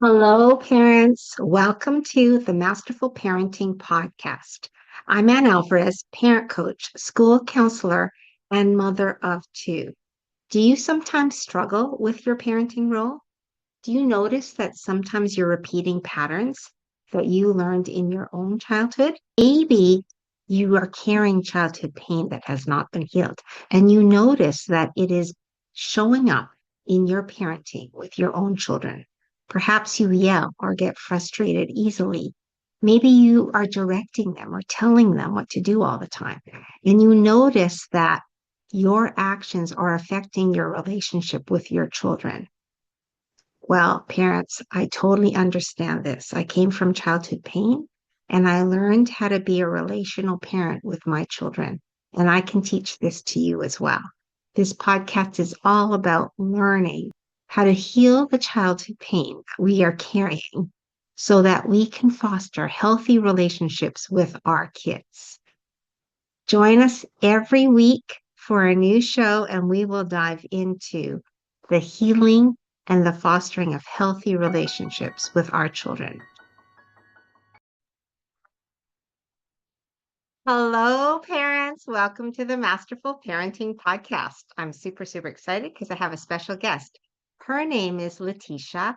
Hello, parents. Welcome to the Masterful Parenting Podcast. I'm Anne Alvares, parent coach, school counselor, and mother of two. Do you sometimes struggle with your parenting role? Do you notice that sometimes you're repeating patterns that you learned in your own childhood? Maybe you are carrying childhood pain that has not been healed, and you notice that it is showing up in your parenting with your own children. Perhaps you yell or get frustrated easily. Maybe you are directing them or telling them what to do all the time, and you notice that your actions are affecting your relationship with your children. Well, parents, I totally understand this. I came from childhood pain and I learned how to be a relational parent with my children. And I can teach this to you as well. This podcast is all about learning how to heal the childhood pain that we are carrying so that we can foster healthy relationships with our kids. Join us every week for a new show, and we will dive into the healing and the fostering of healthy relationships with our children. Hello, parents. Welcome to the Masterful Parenting Podcast. I'm super excited because I have a special guest. Her name is Leticia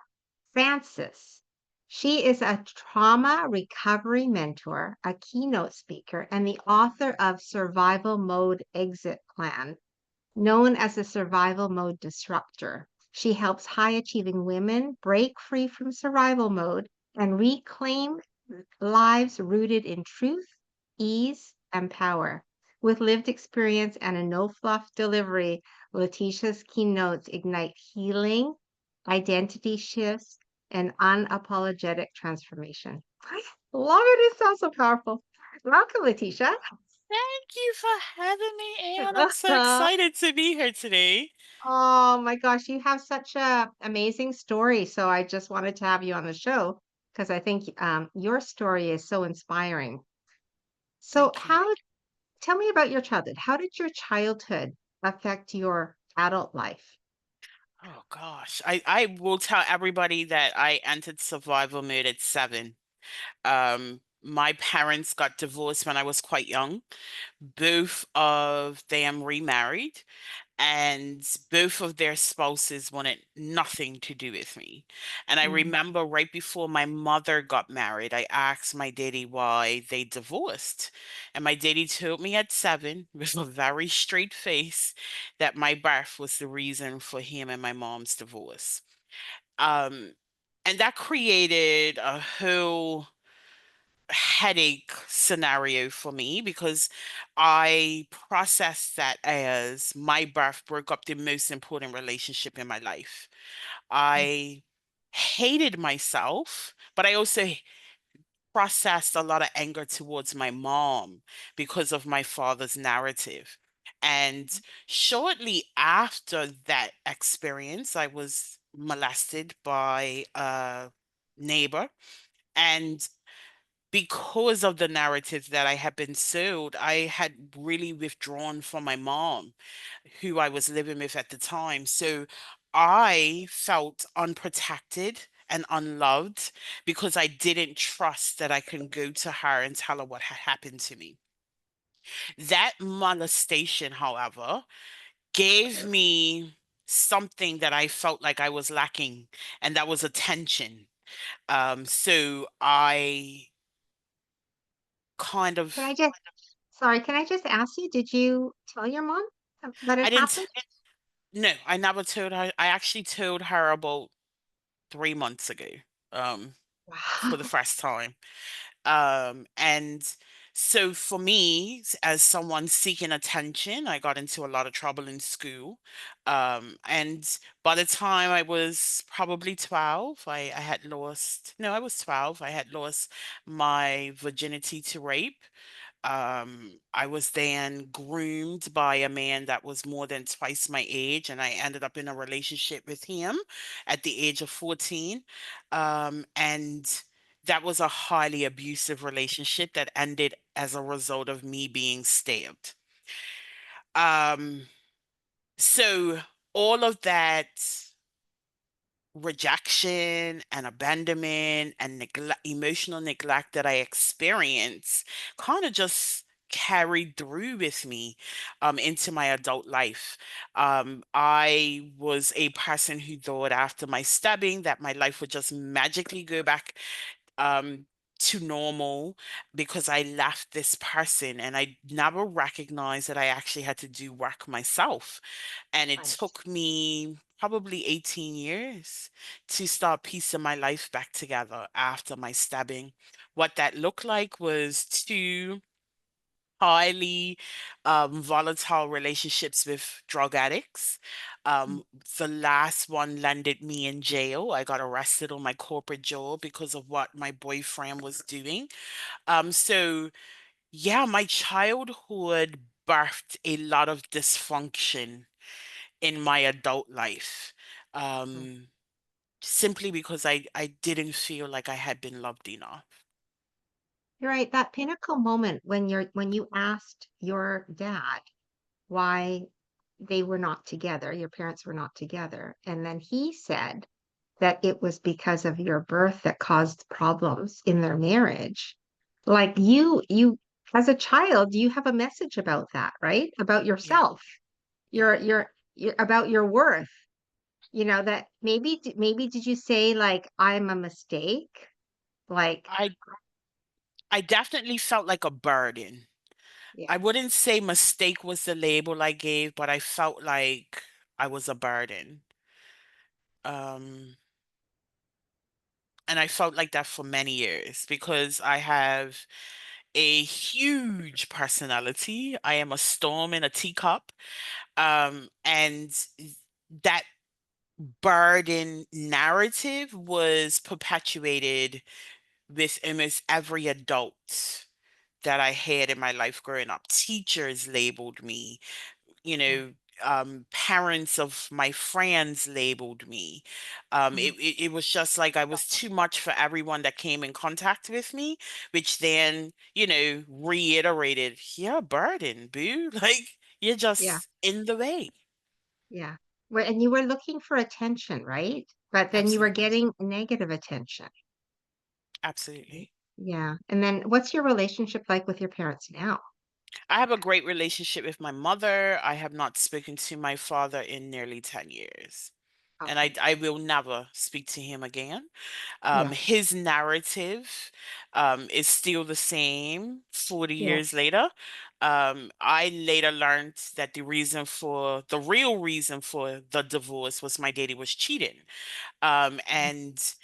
Francis. She is a trauma recovery mentor, a keynote speaker, and the author of Survival Mode Exit Plan, known as the Survival Mode Disruptor. She helps high achieving women break free from survival mode and reclaim lives rooted in truth, ease, and power. With lived experience and a no-fluff delivery, Letitia's keynotes ignite healing, identity shifts, and unapologetic transformation. I love it. It sounds so powerful. Welcome, Letitia. Thank you for having me, Anne. I'm so excited to be here today. Oh my gosh, you have such a amazing story. So I just wanted to have you on the show because I think your story is so inspiring. So Thank you. how, tell me about your childhood. How did your childhood affect your adult life? Oh gosh. I will tell everybody that I entered survival mode at 7. My parents got divorced when I was quite young. Both of them remarried, and both of their spouses wanted nothing to do with me. And I Mm, remember right before my mother got married, I asked my daddy why they divorced. And my daddy told me at 7, with a very straight face, that my birth was the reason for him and my mom's divorce. Um, and that created a whole headache scenario for me because I processed that as my birth broke up the most important relationship in my life. mm, I hated myself, but I also processed a lot of anger towards my mom because of my father's narrative. And shortly after that experience, I was molested by a neighbor. And because of the narrative that I had been sold, I had really withdrawn from my mom, who I was living with at the time. So I felt unprotected and unloved because I didn't trust that I can go to her and tell her what had happened to me. That molestation, however, gave me something that I felt like I was lacking, and that was attention. So I kind Can of I just, sorry, can I just ask you, did you tell your mom that I it didn't. happened? No, I never told her. I actually told her about 3 months ago, um, for the Wow. first time. And so for me, as someone seeking attention, I got into a lot of trouble in school. And by the time I was probably 12, I had lost, no, I was 12. I had lost my virginity to rape. I was then groomed by a man that was more than twice my age, and I ended up in a relationship with him at the age of 14. And that was a highly abusive relationship that ended as a result of me being stabbed. Um, so all of that rejection and abandonment and emotional neglect that I experienced kind of just carried through with me into my adult life. I was a person who thought after my stabbing that my life would just magically go back um, to normal because I left this person, and I never recognized that I actually had to do work myself. And it Right. took me probably 18 years to start piecing my life back together after my stabbing. What that looked like was two highly volatile relationships with drug addicts. Mm. Um, the last one landed me in jail. I got arrested on my corporate job because of what my boyfriend was doing. So yeah, my childhood birthed a lot of dysfunction in my adult life. Mm. Um, Simply because I didn't feel like I had been loved enough. You're right. That pinnacle moment when you asked your dad why they were not together, your parents were not together, and then he said that it was because of your birth that caused problems in their marriage. Like you as a child, you have a message about that, right? About Yeah, yourself, yeah. your about your worth. You know that maybe did you say like I'm a mistake? Like, I definitely felt like a burden. yeah, I wouldn't say mistake was the label I gave, but I felt like I was a burden. Um, and I felt like that for many years because I have a huge personality. I am a storm in a teacup. And that burden narrative was perpetuated with almost every adult that I had in my life growing up. Teachers labeled me, you mm, know, parents of my friends labeled me. mm, It was just like I was too much for everyone that came in contact with me, which then, reiterated, you're a burden, boo. Like, you're yeah, just in the way. yeah. And you were looking for attention, right? But then you were Absolutely. getting negative attention. Right? Absolutely. Yeah. And then what's your relationship like with your parents now? I have a great relationship with my mother. I have not spoken to my father in nearly 10 years. And Okay. I will never speak to him again. Yeah. His narrative is still the same 40 Yeah. years later. I later learned that the real reason for the divorce was my daddy was cheating. And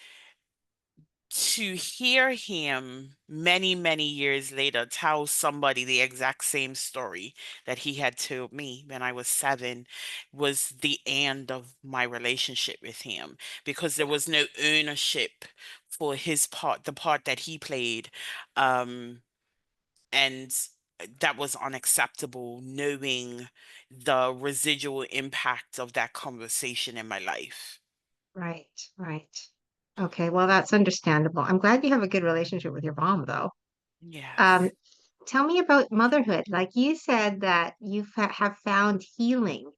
to hear him many, many years later tell somebody the exact same story that he had told me when I was 7 was the end of my relationship with him because there Yeah. was no ownership for his part, the part that he played. Um, and that was unacceptable, knowing the residual impact of that conversation in my life. Right. Right. Okay. Well, that's understandable. I'm glad you have a good relationship with your mom, though. Um, Yes. tell me about motherhood. Like you said that have found healing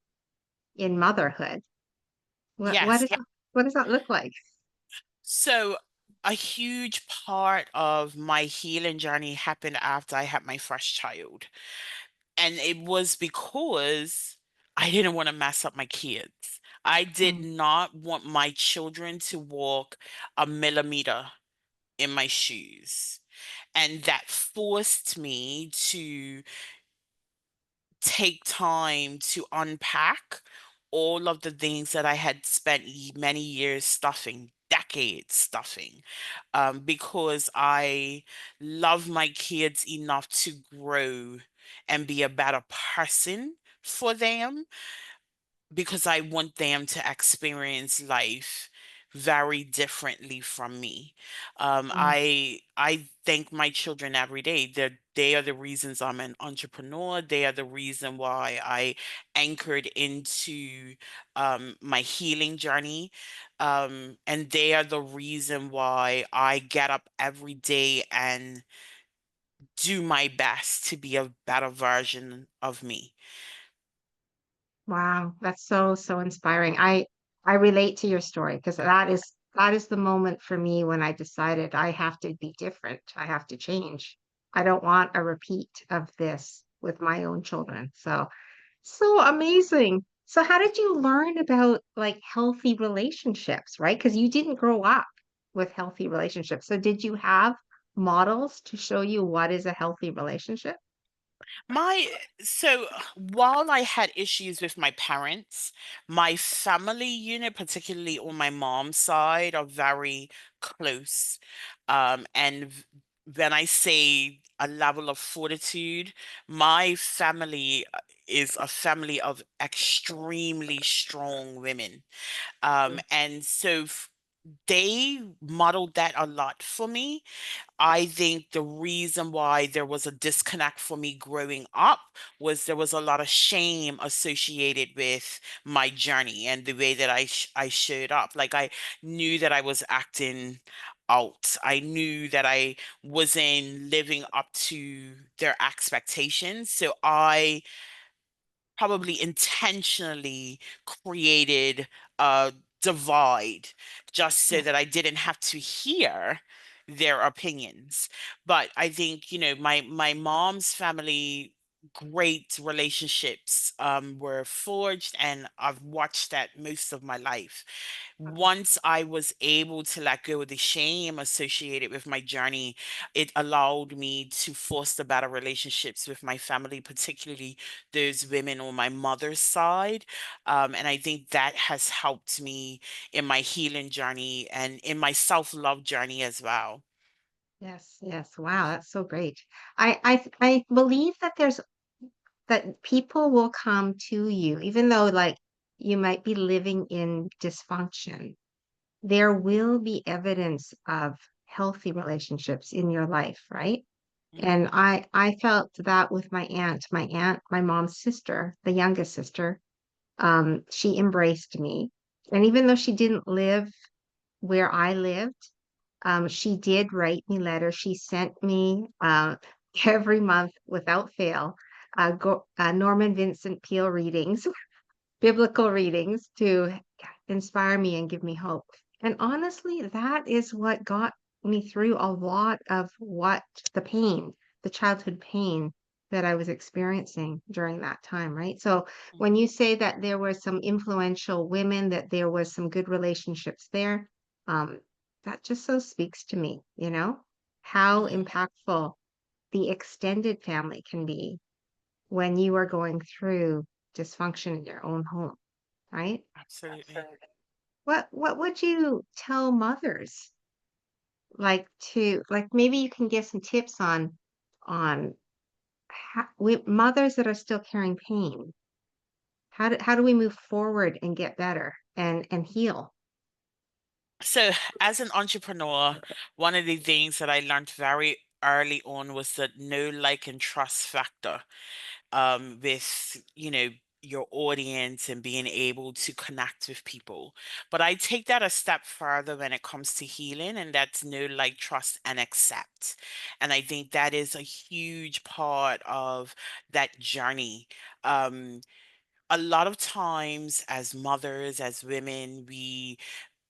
in motherhood. What what Yes. is what does that look like? So, a huge part of my healing journey happened after I had my first child. And it was because I didn't want to mess up my kids. I did Mm, not want my children to walk a millimeter in my shoes. And that forced me to take time to unpack all of the things that I had spent many years stuffing, decades stuffing, because I love my kids enough to grow and be a better person for them because I want them to experience life very differently from me. mm, I thank my children every day. They are the reasons I'm an entrepreneur. They are the reason why I anchored into my healing journey. And they are the reason why I get up every day and do my best to be a better version of me. wow, that's so inspiring. I relate to your story because that is the moment for me when I decided I have to be different. I have to change. I don't want a repeat of this with my own children. So, so amazing. So how did you learn about like healthy relationships, right? Because you didn't grow up with healthy relationships. So did you have models to show you what is a healthy relationship? My so while I had issues with my parents, my family unit, particularly on my mom's side, are very close. When I say a level of fortitude, my family is a family of extremely strong women. And so they modeled that a lot for me. I think the reason why there was a disconnect for me growing up was there was a lot of shame associated with my journey and the way that I showed up. Like I knew that I was acting out. I knew that I wasn't living up to their expectations. So I probably intentionally created a divide just so Yeah. that I didn't have to hear their opinions. But I think, my mom's family, great relationships were forged, and I've watched that most of my life. Once I was able to let go of the shame associated with my journey, it allowed me to foster better relationships with my family, particularly those women on my mother's side. And I think that has helped me in my healing journey and in my self-love journey as well. Yes, yes. Wow, that's so great. I believe that there's that people will come to you, even though like you might be living in dysfunction. There will be evidence of healthy relationships in your life, right? Mhm. And I felt that with my aunt. My aunt, my mom's sister, the youngest sister, she embraced me. And even though she didn't live where I lived, she did write me letters. She sent me every month without fail Norman Vincent Peale readings, biblical readings to inspire me and give me hope. And honestly, that is what got me through a lot of what the pain, the childhood pain that I was experiencing during that time, right? So when Mhm. you say that there were some influential women, that there was some good relationships there, um, that just so speaks to me, how Mhm. impactful the extended family can be when you are going through dysfunction in your own home, right? Absolutely. What would you tell mothers like to like maybe you can give some tips on mothers that are still carrying pain. How do we move forward and get better and heal? So, as an entrepreneur, one of the things that I learned very early on was the know, like, and trust factor. With your audience and being able to connect with people. But I take that a step further when it comes to healing, and that's know, like, trust, and accept. And I think that is a huge part of that journey. Um, a lot of times, as mothers, as women, we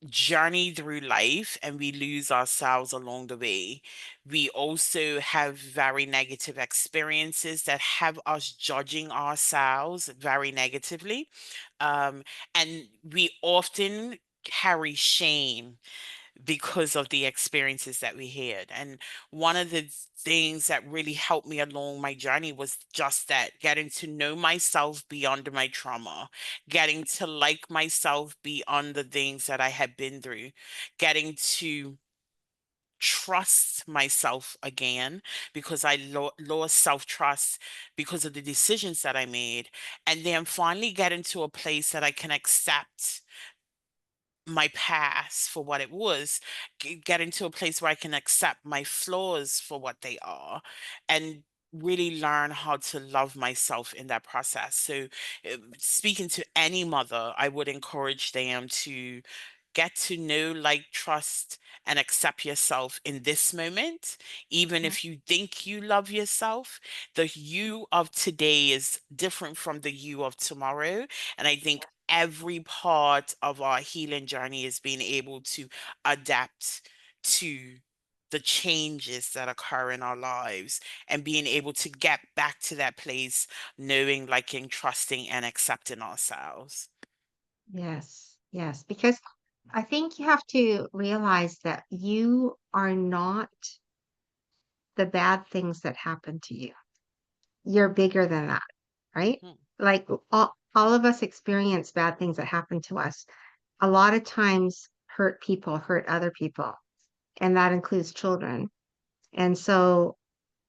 journey through life and we lose ourselves along the way. We also have very negative experiences that have us judging ourselves very negatively. And we often carry shame because of the experiences that we had. And one of the things that really helped me along my journey was just that, getting to know myself beyond my trauma, getting to like myself beyond the things that I had been through, getting to trust myself again because I lost self-trust because of the decisions that I made, and then finally get into a place that I can accept my past for what it was, get into a place where I can accept my flaws for what they are, and really learn how to love myself in that process. So, speaking to any mother, I would encourage them to get to know, like, trust, and accept yourself in this moment. Even Mhm. if you think you love yourself, the you of today is different from the you of tomorrow. And I think every part of our healing journey is being able to adapt to the changes that occur in our lives and being able to get back to that place, knowing, liking, trusting, and accepting ourselves. Yes, yes, because I think you have to realize that you are not the bad things that happen to you. You're bigger than that, right? Mhm, Like all of us experience bad things that happen to us. A lot of times, hurt people hurt other people, and that includes children. And so,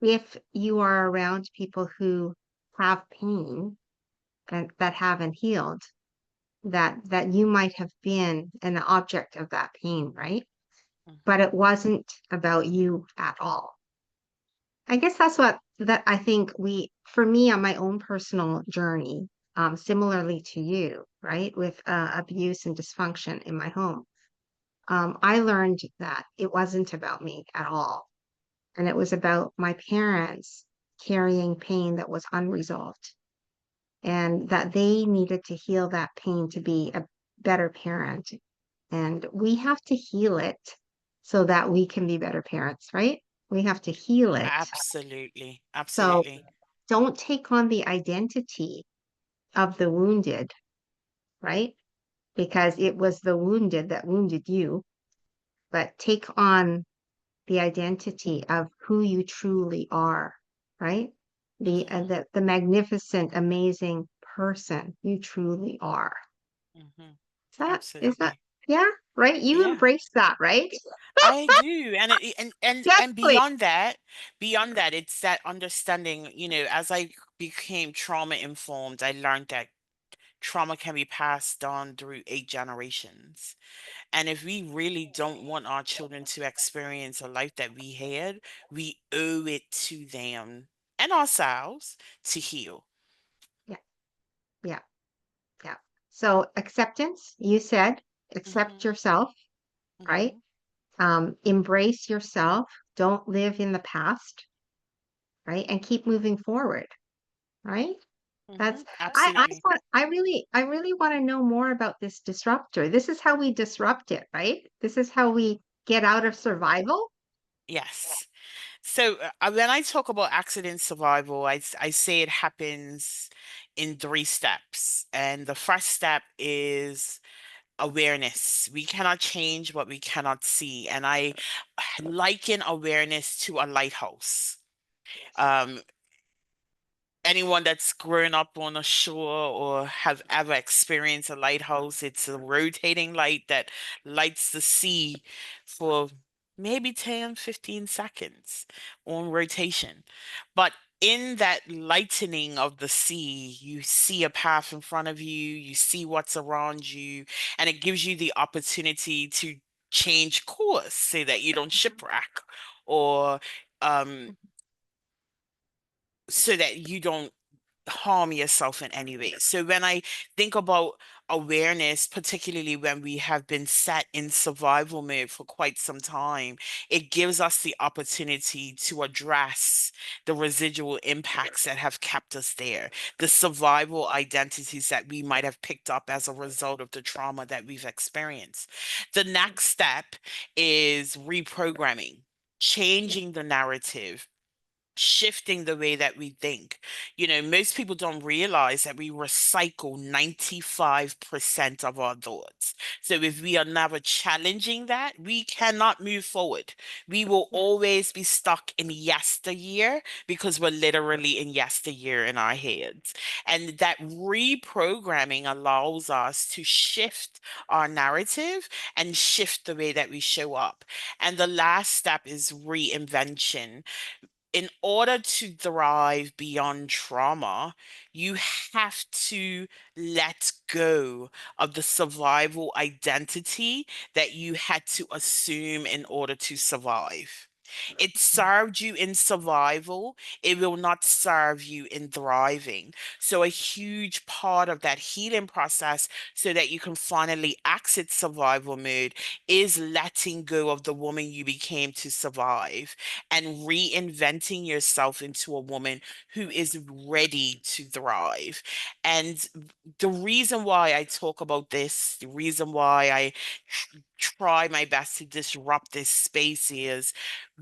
if you are around people who have pain and that haven't healed, that you might have been an object of that pain, right? But mhm. it wasn't about you at all. I guess that's what that I think for me on my own personal journey, similarly to you, right, with abuse and dysfunction in my home, I learned that it wasn't about me at all. And it was about my parents carrying pain that was unresolved and that they needed to heal that pain to be a better parent. And we have to heal it so that we can be better parents, right? We have to heal it. Absolutely. So Absolutely. don't take on the identity of the wounded, right? Because it was the wounded that wounded you, but take on the identity of who you truly are, right? Hmm. The magnificent, amazing person you truly are. Hmm. Is that Absolutely. yeah, right? You Yeah. embrace that, right? I do. And Exactly. beyond that, it's that understanding, as I became trauma informed, I learned that trauma can be passed on through 8 generations. And if we really don't want our children to experience a life that we had, we owe it to them and ourselves to heal. Yeah, yeah, yeah. So acceptance, you said, accept Hmm. yourself, right? Hmm. Embrace yourself. Don't live in the past, right? And keep moving forward, right? Hmm. That's Absolutely. I really want to know more about this disruptor. This is how we disrupt it, right? This is how we get out of survival. Yes. So when I talk about accident survival, I say it happens in 3 steps. And the first step is awareness. We cannot change what we cannot see. And I liken awareness to a lighthouse. Yes. Um, Anyone that's grown up on a shore or have ever experienced a lighthouse, it's a rotating light that lights the sea for maybe 10, 15 seconds on rotation. But in that lightening of the sea, you see a path in front of you, you see what's around you, and it gives you the opportunity to change course so that you don't shipwreck or um, so that you don't harm yourself in any way. So when I think about awareness, particularly when we have been set in survival mode for quite some time, it gives us the opportunity to address the residual impacts that have kept us there, the survival identities that we might have picked up as a result of the trauma that we've experienced. The next step is reprogramming, Yeah. changing the narrative, shifting the way that we think. Most people don't realize that we recycle 95% of our thoughts. So if we are never challenging that, we cannot move forward. We will Yeah. always be stuck in yesteryear because we're literally in yesteryear in our heads. And that reprogramming allows us to shift our narrative and shift the way that we show up. And the last step is reinvention. In order to thrive beyond trauma, you have to let go of the survival identity that you had to assume in order to survive. It served you in survival. It will not serve you in thriving. So, a huge part of that healing process, so that you can finally exit survival mode, is letting go of the woman you became to survive and reinventing yourself into a woman who is ready to thrive. And the reason why I talk about this, the reason why I try my best to disrupt this space is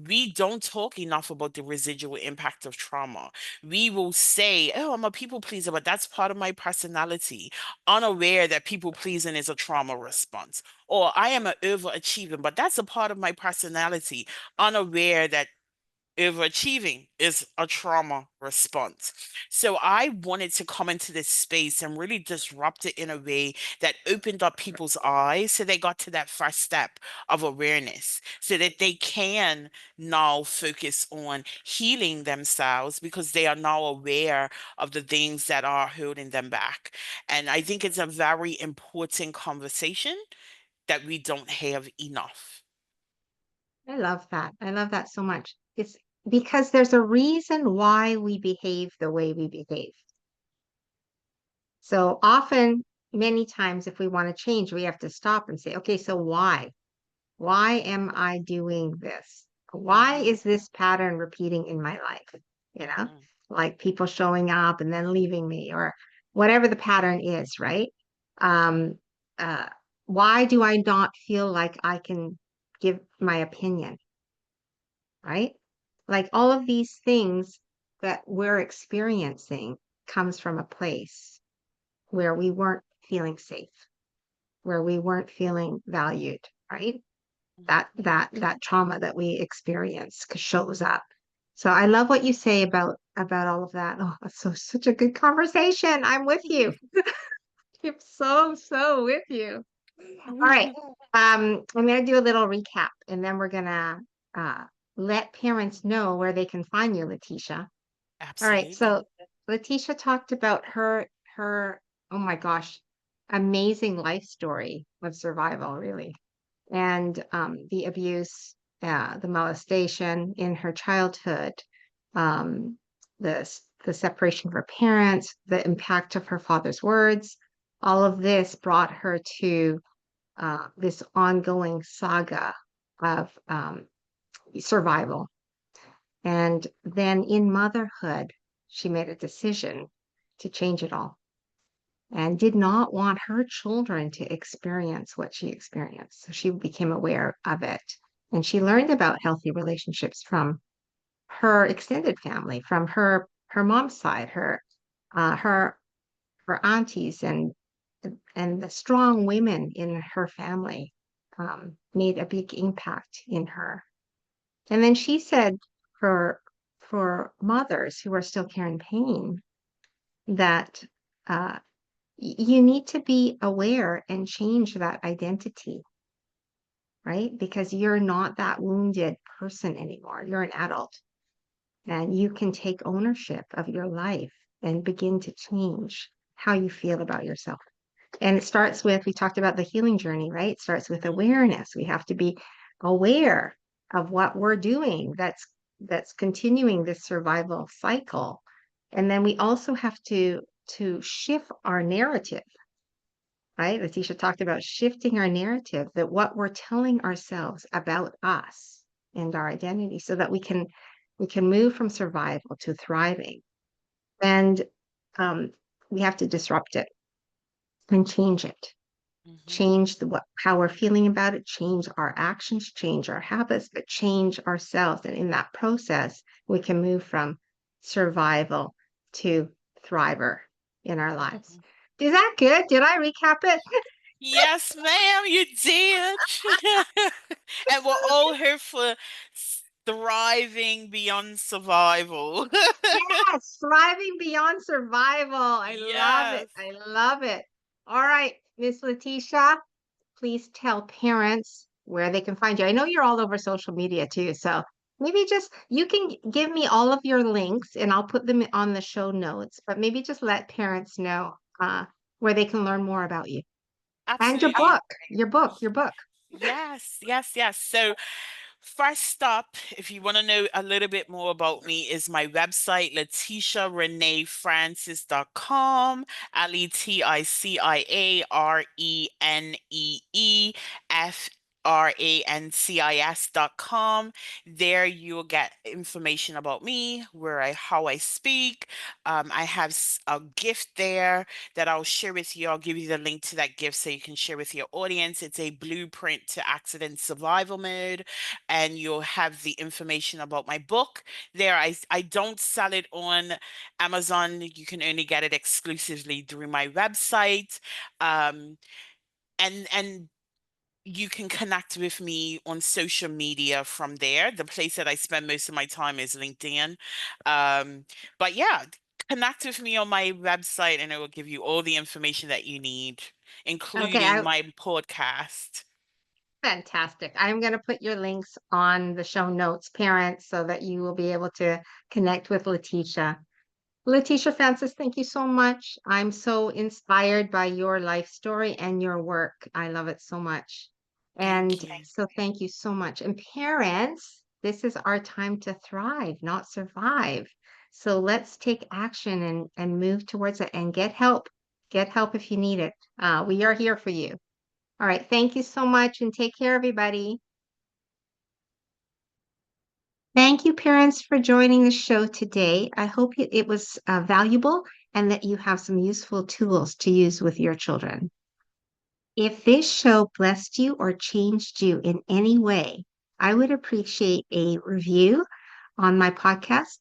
we don't talk enough about the residual impact of trauma. We will say, oh, I'm a people pleaser, but that's part of my personality, unaware that people pleasing is a trauma response. Or I am an overachiever, but that's a part of my personality, unaware that overachieving is a trauma response. So I wanted to come into this space and really disrupt it in a way that opened up people's eyes so they got to that first step of awareness so that they can now focus on healing themselves because they are now aware of the things that are holding them back. And I think it's a very important conversation that we don't have enough. I love that. I love that so much. It's because there's a reason why we behave the way we behave. So often, many times, if we want to change, we have to stop and say, okay, so why? Why am I doing this? Why Mhm, is this pattern repeating in my life? You know, mhm, like people showing up and then leaving me or whatever the pattern is, right? Um, uh, why do I not feel like I can give my opinion, right? Like all of these things that we're experiencing comes from a place where we weren't feeling safe, where we weren't feeling valued, right? That trauma that we experience shows up. So I love what you say about all of that. Oh, that's such a good conversation. I'm with you. I'm so with you. All right. mhm. I'm gonna do a little recap and then we're gonna uh let parents know where they can find you, Letitia. All right. Absolutely. So Letitia talked about her oh my gosh, amazing life story of survival, really, and the abuse, the molestation in her childhood, um, the separation of her parents, the impact of her father's words. All of this brought her to this ongoing saga of survival. And then in motherhood, she made a decision to change it all and did not want her children to experience what she experienced. So she became aware of it. And she learned about healthy relationships from her extended family, from her mom's side, uh, her her aunties and the strong women in her family made a big impact in her. And then she said for for mothers who are still carrying pain that uh, you need to be aware and change that identity, right? Because you're not that wounded person anymore. You're an adult and you can take ownership of your life and begin to change how you feel about yourself. And it starts with, we talked about the healing journey, right? It starts with awareness. We have to be aware of what we're doing that's continuing this survival cycle. And then we also have to shift our narrative, right? Letitia talked about shifting our narrative, that what we're telling ourselves about us and our identity so that we can move from survival to thriving. And um, we have to disrupt it and change it. Mhm, Change how we're feeling about it, change our actions, change our habits, but change ourselves. And in that process, we can move from survival to thriver in our lives. mhm. Is that good? Did I recap it? Yes, ma'am, you did. And we're all here for thriving beyond survival. Yes, thriving beyond survival. I love Yes, it. I love it. All right, Miss Letitia, please tell parents where they can find you. I know you're all over social media too, so maybe just you can give me all of your links and I'll put them on the show notes, but maybe just let parents know where they can learn more about you and your absolutely. book, your book. Yes, yes, yes. So First up, if you want to know a little bit more about me, is my website, leticiarenee.francis.com, LeticiaRenee.francis.com. There you'll get information about me, how I speak. I have a gift there that I'll share with you. I'll give you the link to that gift so you can share with your audience. It's a blueprint to accident survival mode, and you'll have the information about my book there. I don't sell it on Amazon. You can only get it exclusively through my website. Um, and you can connect with me on social media from there. The place that I spend most of my time is LinkedIn. Um, but yeah, connect with me on my website and it will give you all the information that you need, Okay, including my podcast. fantastic. I'm going to put your links on the show notes, parents, so that you will be able to connect with Leticia. Leticia Francis, thank you so much. I'm so inspired by your life story and your work. I love it so much. And Thank you. so thank you so much. And parents, this is our time to thrive, not survive. So let's take action and move towards it and get help. Get help if you need it. We are here for you. All right. Thank you so much and take care, everybody. Thank you, parents, for joining the show today. I hope it was valuable and that you have some useful tools to use with your children. If this show blessed you or changed you in any way, I would appreciate a review on my podcast,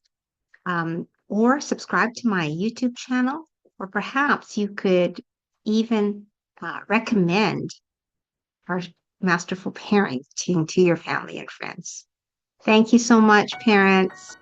or subscribe to my YouTube channel, or perhaps you could even recommend our masterful parenting to your family and friends. Thank you so much, parents.